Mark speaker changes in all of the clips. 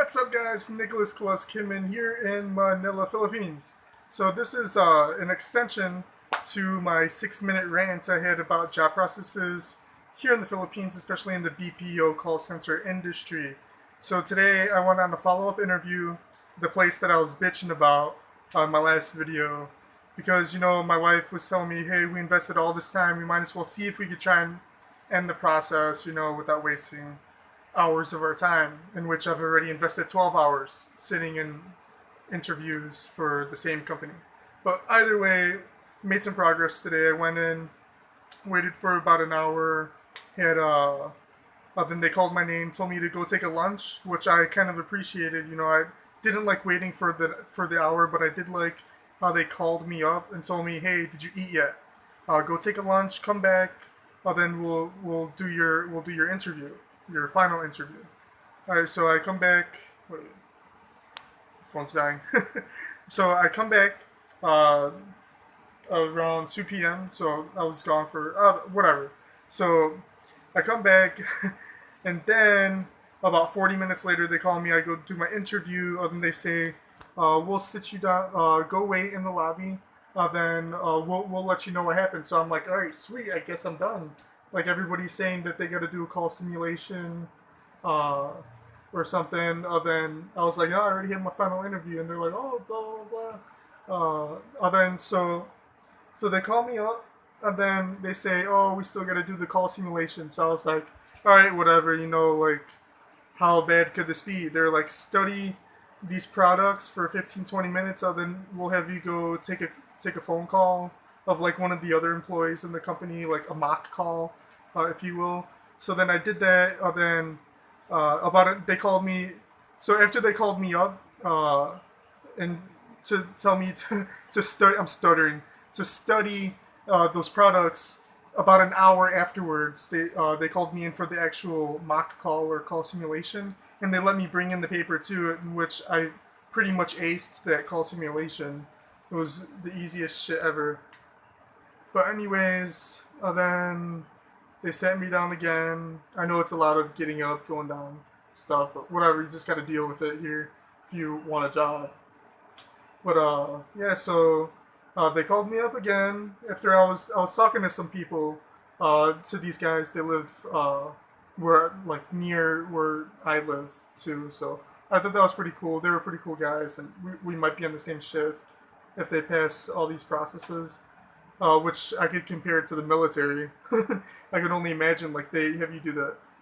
Speaker 1: What's up, guys? Nicholas Claus Kimmin here in Manila, Philippines. So this is an extension to my 6-minute rant I had about job processes here in the Philippines, especially in the BPO call center industry. So today I went on a follow-up interview, the place that I was bitching about on my last video, because my wife was telling me, hey, we invested all this time, we might as well see if we could try and end the process, without wasting hours of our time, in which I've already invested 12 hours sitting in interviews for the same company. But either way, made some progress today. I went in, waited for about an hour, had then they called my name, told me to go take a lunch, which I kind of appreciated. I didn't like waiting for the hour, but I did like how they called me up and told me, hey, did you eat yet? Go take a lunch, come back, then we'll do your interview, your final interview. All right, so I come back. Wait, phone's dying. So I come back around 2 p.m. So I was gone for whatever. So I come back, and then about 40 minutes later, they call me. I go do my interview, and they say, "We'll sit you down. Go wait in the lobby. Then we'll let you know what happened." So I'm like, "All right, sweet. I guess I'm done." Like everybody's saying that they got to do a call simulation, or something. Then I was like, "No, I already had my final interview," and they're like, "Oh, blah blah blah." Then so they call me up, and then they say, "Oh, we still got to do the call simulation." So I was like, "All right, whatever." Like, how bad could this be? They're like, study these products for 15-20 minutes, then we'll have you go take a phone call of like one of the other employees in the company, like a mock call, if you will. So then I did that. Then about it, they called me. So after they called me up, and to tell me to study, I'm stuttering, to study those products. About an hour afterwards, they called me in for the actual mock call or call simulation, and they let me bring in the paper too, in which I pretty much aced that call simulation. It was the easiest shit ever. But anyways, then they sat me down again. I know it's a lot of getting up, going down stuff, but whatever. You just got to deal with it here if you want a job. But yeah. So they called me up again after I was talking to some people. To these guys, they live where like near where I live too. So I thought that was pretty cool. They were pretty cool guys, and we might be on the same shift if they pass all these processes. Which I could compare it to the military. I could only imagine, like, they have you do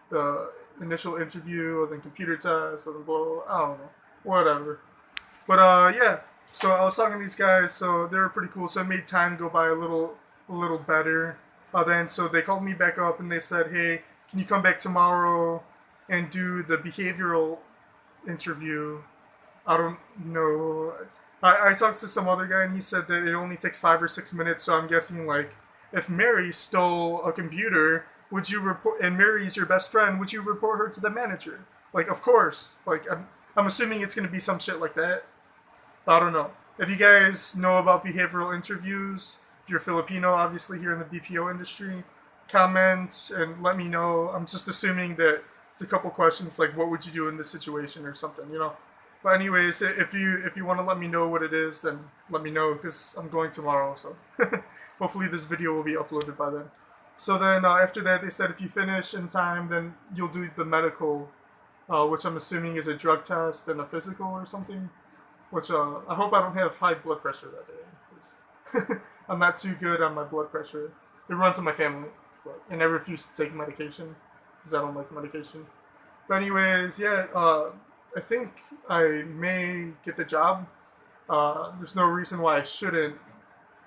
Speaker 1: the initial interview, and then computer test, and then blah, blah, blah, I don't know, whatever. But yeah. So I was talking to these guys, so they were pretty cool. So it made time go by a little better. Then so they called me back up and they said, "Hey, can you come back tomorrow and do the behavioral interview?" I don't know. I talked to some other guy and he said that it only takes 5 or 6 minutes. So I'm guessing, like, if Mary stole a computer, would you report? And Mary's your best friend, would you report her to the manager? Like, of course. Like, I'm assuming it's gonna be some shit like that. I don't know. If you guys know about behavioral interviews, if you're Filipino, obviously here in the BPO industry, comment and let me know. I'm just assuming that it's a couple questions like, what would you do in this situation or something. But anyways, if you want to let me know what it is, then let me know, because I'm going tomorrow. So hopefully this video will be uploaded by then. So then after that, they said if you finish in time, then you'll do the medical, which I'm assuming is a drug test and a physical or something. Which I hope I don't have high blood pressure that day, 'cause I'm not too good on my blood pressure. It runs in my family, and I refuse to take medication because I don't like medication. But anyways, yeah, I think I may get the job. There's no reason why I shouldn't.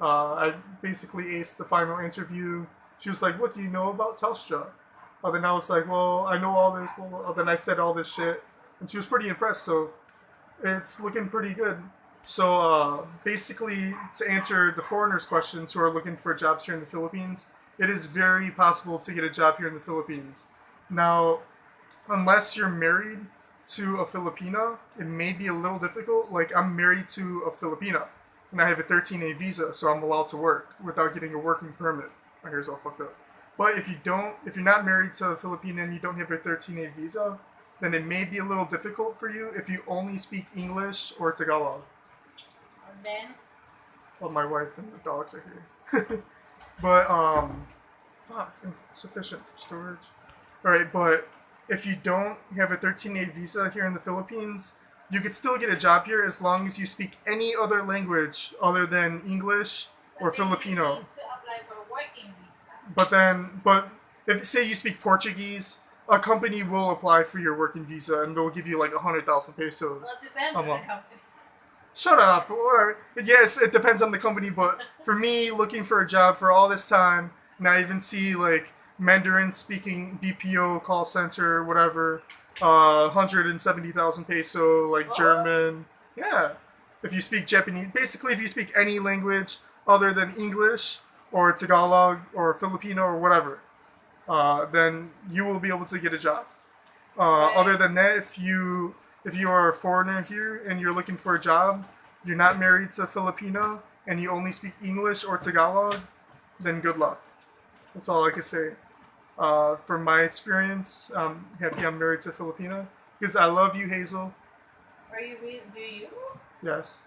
Speaker 1: I basically aced the final interview. She was like, "What do you know about Telstra?" Then I was like, "Well, I know all this." Well, then I said all this shit, and she was pretty impressed. So it's looking pretty good. So basically, to answer the foreigners' questions who are looking for jobs here in the Philippines, it is very possible to get a job here in the Philippines. Now, unless you're married to a Filipina, it may be a little difficult. Like, I'm married to a Filipina, and I have a 13A visa, so I'm allowed to work without getting a working permit. My hair's all fucked up. But if you're not married to a Filipina and you don't have a 13A visa, then it may be a little difficult for you if you only speak English or Tagalog.
Speaker 2: And then?
Speaker 1: Well, my wife and the dogs are here. But, fuck, insufficient storage. Alright, but if you don't have a 13A visa here in the Philippines, you could still get a job here as long as you speak any other language other than English or Filipino.
Speaker 2: You need to apply for working visa.
Speaker 1: But if say you speak Portuguese, a company will apply for your working visa and they'll give you like 100,000 pesos.
Speaker 2: Well, it depends on the company.
Speaker 1: Shut up, whatever. Yes, it depends on the company, but for me, looking for a job for all this time, and I even see like Mandarin speaking BPO call center, whatever, 170,000 peso, like
Speaker 2: Oh.
Speaker 1: German. Yeah. If you speak Japanese, basically if you speak any language other than English or Tagalog or Filipino or whatever, then you will be able to get a job. Other than that, if you are a foreigner here and you're looking for a job, you're not married to a Filipino, and you only speak English or Tagalog, then good luck. That's all I can say. From my experience, I'm happy I'm married to a Filipino. Because I love you, Hazel.
Speaker 2: Do you?
Speaker 1: Yes.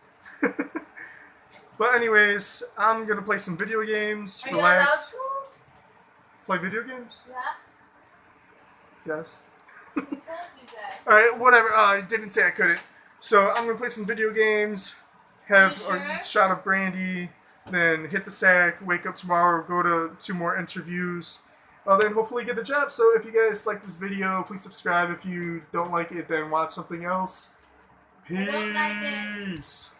Speaker 1: But anyways, I'm going to play some video games,
Speaker 2: Are
Speaker 1: relax.
Speaker 2: you allowed to?
Speaker 1: Play video games?
Speaker 2: Yeah.
Speaker 1: Yes.
Speaker 2: We told you that.
Speaker 1: Alright, whatever. I didn't say I couldn't. So I'm going to play some video games, have
Speaker 2: You
Speaker 1: a
Speaker 2: sure?
Speaker 1: shot of brandy, then hit the sack, wake up tomorrow, go to 2 more interviews, then hopefully get the job. So if you guys like this video, please subscribe. If you don't like it, then watch something else.
Speaker 2: I don't like it.
Speaker 1: Peace.